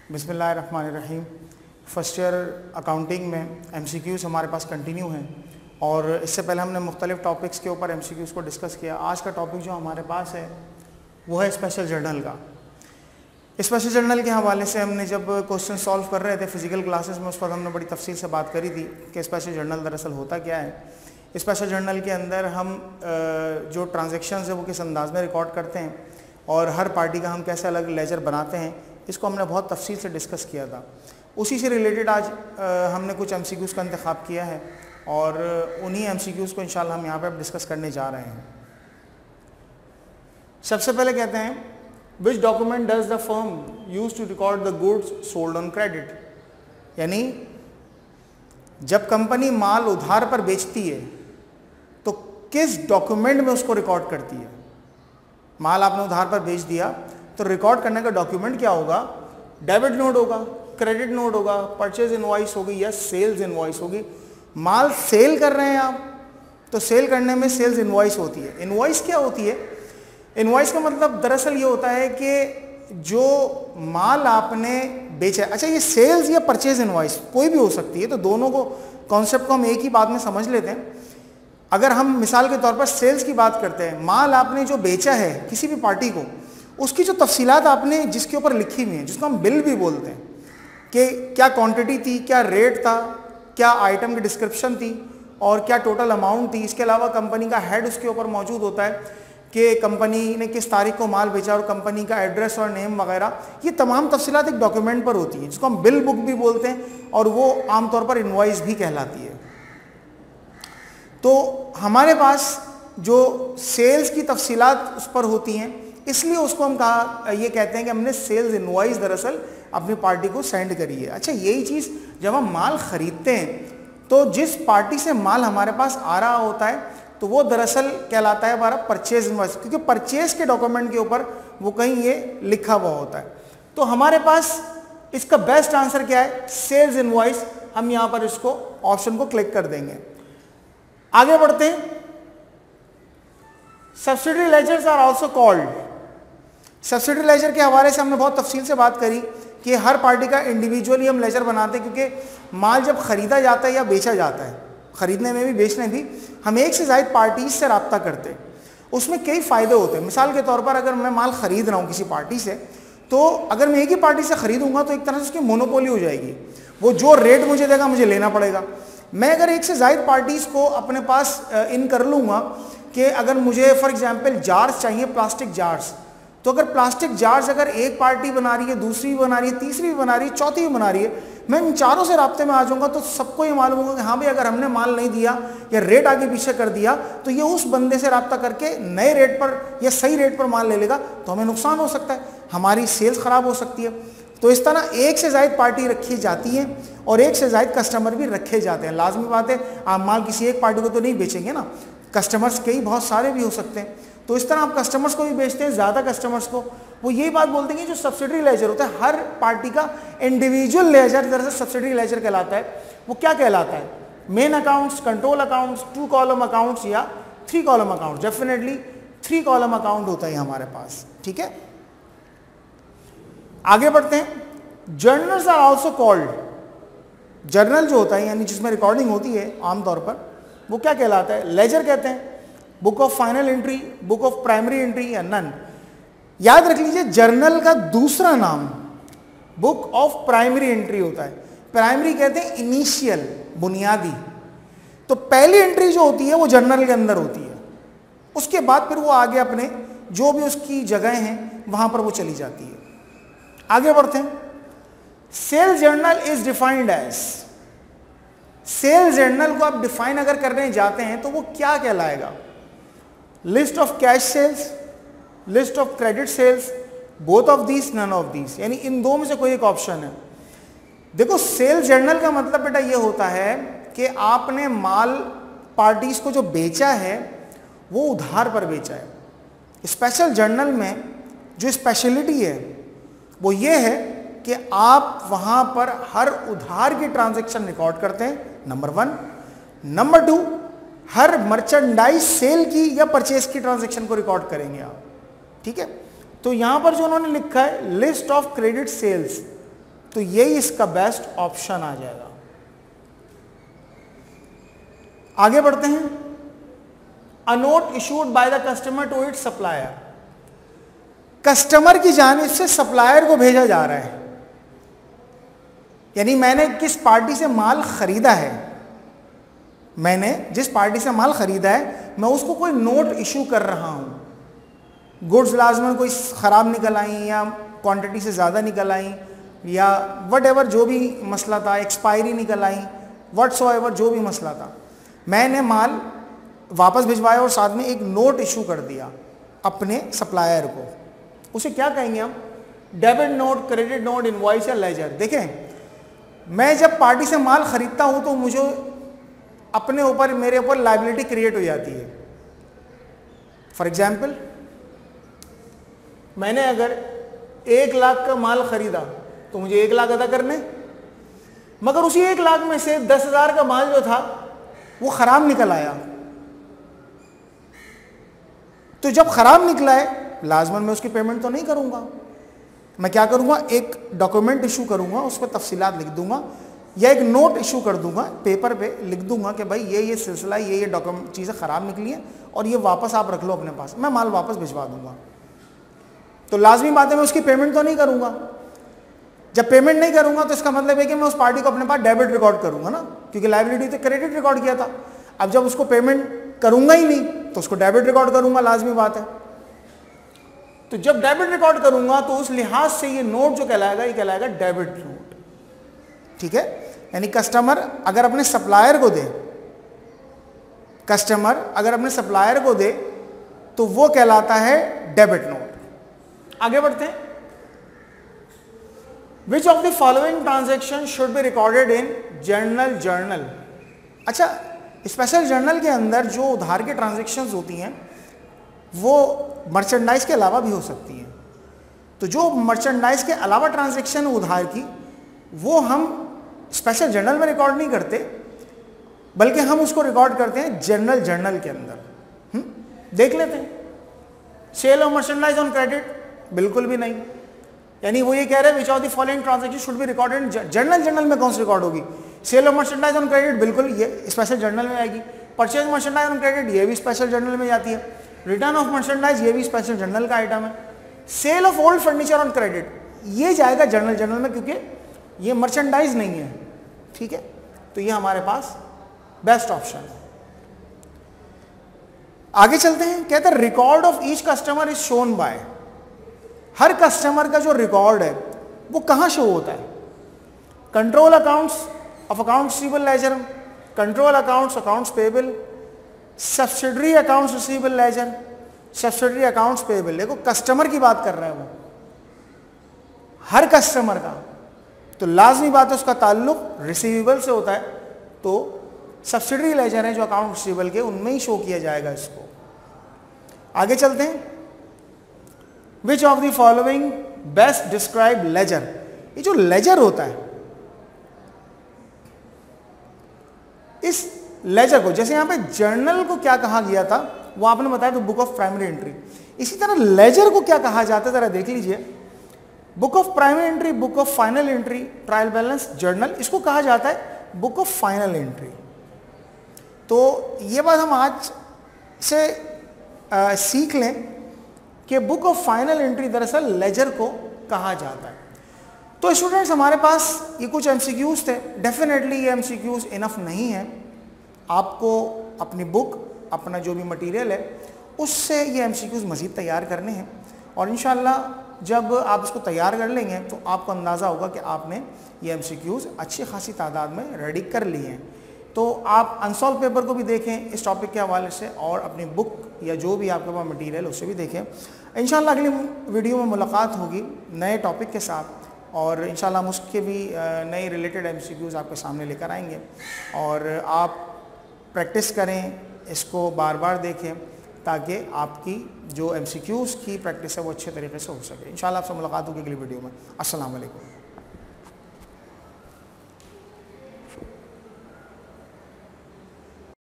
बिस्मिल्लाहिर्रहमानिर्रहीम। First year accounting में MCQs हमारे पास कंटिन्यू हैं और इससे पहले हमने मुख्तलिफ़ टॉपिक्स के ऊपर MCQs को डिस्कस किया। आज का टॉपिक जो हमारे पास है वो है स्पेशल जर्नल का। स्पेशल जर्नल के हवाले से हमने जब क्वेश्चन सॉल्व कर रहे थे फ़िज़िकल क्लासेस में, उस पर हमने बड़ी तफसील से बात करी थी कि स्पेशल जर्नल दरअसल होता क्या है। स्पेशल जर्नल के अंदर हम जो ट्रांजेक्शन्स है वो किस अंदाज में रिकॉर्ड करते हैं और हर पार्टी का हम कैसे अलग लेजर बनाते हैं, इसको हमने बहुत तफसील से डिस्कस किया था। उसी से रिलेटेड आज हमने कुछ MCQs का इंतखाब किया है और उन्हीं MCQs को इंशाल्लाह हम यहाँ पर डिस्कस करने जा रहे हैं। सबसे पहले कहते हैं, which document does the firm use to record the goods sold on credit. यानी जब कंपनी माल उधार पर बेचती है तो किस डॉक्यूमेंट में उसको रिकॉर्ड करती है। माल आपने उधार पर बेच दिया तो रिकॉर्ड करने का डॉक्यूमेंट क्या होगा? डेबिट नोट होगा, क्रेडिट नोट होगा, परचेज इनवॉइस होगी या सेल्स इनवॉइस होगी। माल सेल कर रहे हैं आप तो सेल करने में सेल्स इनवॉइस होती है। इनवॉइस क्या होती है? इनवॉइस का मतलब दरअसल ये होता है कि जो माल आपने बेचा है, अच्छा ये सेल्स या परचेज इनवॉइस कोई भी हो सकती है, तो दोनों को कॉन्सेप्ट को हम एक ही बात में समझ लेते हैं। अगर हम मिसाल के तौर पर सेल्स की बात करते हैं, माल आपने जो बेचा है किसी भी पार्टी को, उसकी जो तफसीलात आपने जिसके ऊपर लिखी हुई हैं, जिसको हम बिल भी बोलते हैं, कि क्या क्वांटिटी थी, क्या रेट था, क्या आइटम की डिस्क्रिप्शन थी और क्या टोटल अमाउंट थी। इसके अलावा कंपनी का हेड उसके ऊपर मौजूद होता है कि कंपनी ने किस तारीख को माल बेचा और कंपनी का एड्रेस और नेम वगैरह, ये तमाम तफसीलात एक डॉक्यूमेंट पर होती है, जिसको हम बिल बुक भी बोलते हैं और वो आमतौर पर इनवॉइस भी कहलाती है। तो हमारे पास जो सेल्स की तफसीलात उस पर होती हैं, इसलिए उसको हम ये कहते हैं कि हमने सेल्स इनवॉइस दरअसल अपनी पार्टी को सेंड करी है। अच्छा, यही चीज़ जब हम माल ख़रीदते हैं तो जिस पार्टी से माल हमारे पास आ रहा होता है तो वो दरअसल कहलाता है हमारा परचेज इनवॉइस, क्योंकि परचेज के डॉक्यूमेंट के ऊपर वो कहीं ये लिखा हुआ होता है। तो हमारे पास इसका बेस्ट आंसर क्या है? Sales invoice. हम यहाँ पर इसको ऑप्शन को क्लिक कर देंगे। आगे बढ़ते हैं। Subsidiary ledgers are also called. Subsidiary ledger के हवाले से हमने बहुत तफसील से बात करी कि हर पार्टी का इंडिविजुअली हम लेजर बनाते हैं, क्योंकि माल जब ख़रीदा जाता है या बेचा जाता है, ख़रीदने में भी बेचने भी हम एक से ज़ायद पार्टीज से रब्ता करते हैं। उसमें कई फ़ायदे होते हैं। मिसाल के तौर पर अगर मैं माल ख़रीद रहा हूँ किसी पार्टी से, तो अगर मैं एक ही पार्टी से ख़रीदूँगा तो एक तरह से उसकी मोनोपोली हो जाएगी। वो जो रेट मुझे देगा मुझे लेना पड़ेगा। मैं अगर एक से ज़ायद पार्टीज़ को अपने पास इन कर लूँगा कि अगर मुझे फॉर एग्जांपल जार्स चाहिए, प्लास्टिक जार्स, तो अगर प्लास्टिक जार्स अगर एक पार्टी बना रही है, दूसरी भी बना रही है, तीसरी भी बना रही है, चौथी भी बना रही है, मैं इन चारों से राब्ते में आ जाऊँगा तो सबको ये मालूम होगा कि हाँ भाई, अगर हमने माल नहीं दिया या रेट आगे पीछे कर दिया तो ये उस बंदे से राब्ता करके नए रेट पर या सही रेट पर माल ले लेगा, तो हमें नुकसान हो सकता है, हमारी सेल्स ख़राब हो सकती है। तो इस तरह एक से ज़ायद पार्टी रखी जाती है और एक से ज़ायद कस्टमर भी रखे जाते हैं। लाजमी बात है, आप माल किसी एक पार्टी को तो नहीं बेचेंगे ना, कस्टमर्स कई बहुत सारे भी हो सकते हैं। तो इस तरह आप कस्टमर्स को भी बेचते हैं, ज़्यादा कस्टमर्स को। वो यही बात बोलते हैं कि जो सब्सिडरी लेजर होता है, हर पार्टी का इंडिविजुअल लेजर दरअसल सब्सिडरी लेजर कहलाता है। वो क्या कहलाता है? Main accounts, control accounts, 2 column accounts या 3 column accounts. Definitely 3 column account होता है हमारे पास, ठीक है। आगे बढ़ते हैं। Journals are also called. Journal जो होता है यानी जिसमें रिकॉर्डिंग होती है आमतौर पर, वो क्या कहलाता है? लेजर कहते हैं। Book of final entry, book of primary entry या नन। याद रख लीजिए, जर्नल का दूसरा नाम बुक ऑफ प्राइमरी एंट्री होता है। प्राइमरी कहते हैं इनिशियल, बुनियादी। तो पहली एंट्री जो होती है वो जर्नल के अंदर होती है, उसके बाद फिर वो आगे अपने जो भी उसकी जगह हैं वहां पर वो चली जाती है। आगे बढ़ते हैं। Sales journal is defined as. Sales journal को आप डिफाइन अगर करने जाते हैं तो वो क्या कहलाएगा? List of cash sales, list of credit sales, both of these, none of these. यानी इन दो में से कोई एक ऑप्शन है। देखो, सेल्स जर्नल का मतलब बेटा ये होता है कि आपने माल पार्टीज को जो बेचा है वो उधार पर बेचा है। स्पेशल जर्नल में जो स्पेशलिटी है वो ये है कि आप वहां पर हर उधार की ट्रांजैक्शन रिकॉर्ड करते हैं, नंबर 1। नंबर 2, हर मर्चेंडाइज सेल की या परचेज की ट्रांजैक्शन को रिकॉर्ड करेंगे आप, ठीक है। तो यहां पर जो उन्होंने लिखा है लिस्ट ऑफ क्रेडिट सेल्स, तो यही इसका बेस्ट ऑप्शन आ जाएगा। आगे बढ़ते हैं। A note issued by the customer to its supplier, customer की जानिब से सप्लायर को भेजा जा रहा है, यानी मैंने किस पार्टी से माल खरीदा है, मैंने जिस पार्टी से माल खरीदा है मैं उसको कोई नोट इशू कर रहा हूं। गुड्स लाजमन कोई ख़राब निकल आई या क्वांटिटी से ज़्यादा निकल आई या वट एवर जो भी मसला था, एक्सपायरी निकल आई, व्हाट्सओएवर जो भी मसला था, मैंने माल वापस भिजवाया और साथ में एक नोट इशू कर दिया अपने सप्लायर को। उसे क्या कहेंगे हम? Debit note, credit note, invoice या लेजर। देखें, मैं जब पार्टी से माल खरीदता हूं तो मुझे अपने ऊपर, मेरे ऊपर लायबिलिटी क्रिएट हो जाती है। फॉर एग्जाम्पल, मैंने अगर 1 लाख का माल खरीदा तो मुझे 1 लाख अदा करने, मगर उसी 1 लाख में से 10,000 का माल जो था वो खराब निकल आया। तो जब खराब निकला है लाजमन मैं उसकी पेमेंट तो नहीं करूंगा। मैं क्या करूंगा? एक डॉक्यूमेंट इशू करूंगा, उस पर तफसीलात लिख दूंगा या एक नोट इशू कर दूंगा, पेपर पे लिख दूंगा कि भाई ये सिलसिला, ये डॉक्यूमेंट चीज़ें ख़राब निकली हैं और ये वापस आप रख लो अपने पास, मैं माल वापस भिजवा दूंगा। तो लाजमी बात है मैं उसकी पेमेंट तो नहीं करूंगा। जब पेमेंट नहीं करूंगा तो इसका मतलब है कि मैं उस पार्टी को अपने पास डेबिट रिकॉर्ड करूंगा ना, क्योंकि लायबिलिटी तो क्रेडिट रिकॉर्ड किया था। अब जब उसको पेमेंट करूंगा ही नहीं तो उसको डेबिट रिकॉर्ड करूंगा, लाजमी बात है। तो जब डेबिट रिकॉर्ड करूंगा तो उस लिहाज से ये नोट जो कहलाएगा, ये कहलाएगा डेबिट नोट। ठीक है, यानी कस्टमर अगर अपने सप्लायर को दे, कस्टमर अगर अपने सप्लायर को दे तो वो कहलाता है डेबिट नोट। आगे बढ़ते हैं। Which of the following transaction should be recorded in journal. अच्छा, स्पेशल जर्नल के अंदर जो उधार के ट्रांजेक्शन्स होती हैं वो मर्चेंडाइज के अलावा भी हो सकती हैं। तो जो मर्चेंडाइज के अलावा ट्रांजैक्शन उधार की, वो हम स्पेशल जर्नल में रिकॉर्ड नहीं करते, बल्कि हम उसको रिकॉर्ड करते हैं जर्नल के अंदर। देख लेते हैं। Sale of merchandise on credit, बिल्कुल भी नहीं। यानी वो ये कह रहे हैं which of the following transaction should be recorded in journal में कौन सी रिकॉर्ड होगी? Sale of merchandise on credit, बिल्कुल ये स्पेशल जर्नल में आएगी। परचेज मर्चेंडाइज ऑन क्रेडिट, ये भी स्पेशल जर्नल में जाती है। रिटर्न ऑफ मर्चेंडाइज, ये भी स्पेशल जर्नल का आइटम है। Sale of old furniture on credit, ये जाएगा जर्नल में, क्योंकि ये मर्चेंडाइज नहीं है। ठीक है, तो ये हमारे पास बेस्ट ऑप्शन है। आगे चलते हैं। कहते हैं record of each customer is shown by, हर कस्टमर का जो रिकॉर्ड है वो कहां शो होता है? Control accounts of accounts receivable ledger, control accounts, accounts payable, subsidiary accounts receivable ledger, subsidiary accounts payable. देखो कस्टमर की बात कर रहा है वो, हर कस्टमर का, तो लाजमी बात है उसका ताल्लुक रिसीवेबल से होता है, तो सब्सिडरी लेजर है जो अकाउंट रिसीवेबल के, उनमें ही शो किया जाएगा इसको। आगे चलते हैं। Which of the following best describe ledger. ये जो लेजर होता है, इस लेजर को, जैसे यहां पे जर्नल को क्या कहा गया था वो आपने बताया, तो बुक ऑफ प्राइमरी एंट्री। इसी तरह लेजर को क्या कहा जाता है जरा देख लीजिए। Book of primary entry, book of final entry, trial balance, journal, इसको कहा जाता है बुक ऑफ फाइनल एंट्री। तो ये बात हम आज से सीख लें कि बुक ऑफ फाइनल एंट्री दरअसल लेजर को कहा जाता है। तो स्टूडेंट्स, हमारे पास ये कुछ एमसीक्यूज थे। डेफिनेटली ये एमसीक्यूज इनफ नहीं है, आपको अपनी बुक, अपना जो भी मटेरियल है, उससे ये एमसीक्यूज मज़ीद तैयार करने हैं। और इंशाल्लाह जब आप इसको तैयार कर लेंगे तो आपको अंदाज़ा होगा कि आपने ये एमसीक्यूज अच्छी खासी तादाद में रेडी कर लिए हैं। तो आप अनसॉल्व पेपर को भी देखें इस टॉपिक के हवाले से, और अपनी बुक या जो भी आपके पास मटेरियल उससे भी देखें। इंशाल्लाह अगली वीडियो में मुलाकात होगी नए टॉपिक के साथ, और इंशाल्लाह हम उसके भी नए रिलेटेड एमसीक्यूज आपके सामने लेकर आएंगे। और आप प्रैक्टिस करें, इसको बार बार देखें, ताकि आपकी जो एमसीक्यूज की प्रैक्टिस है वो अच्छे तरीके से हो सके। इंशाल्लाह आपसे मुलाकात होगी अगली वीडियो में। अस्सलाम वालेकुम।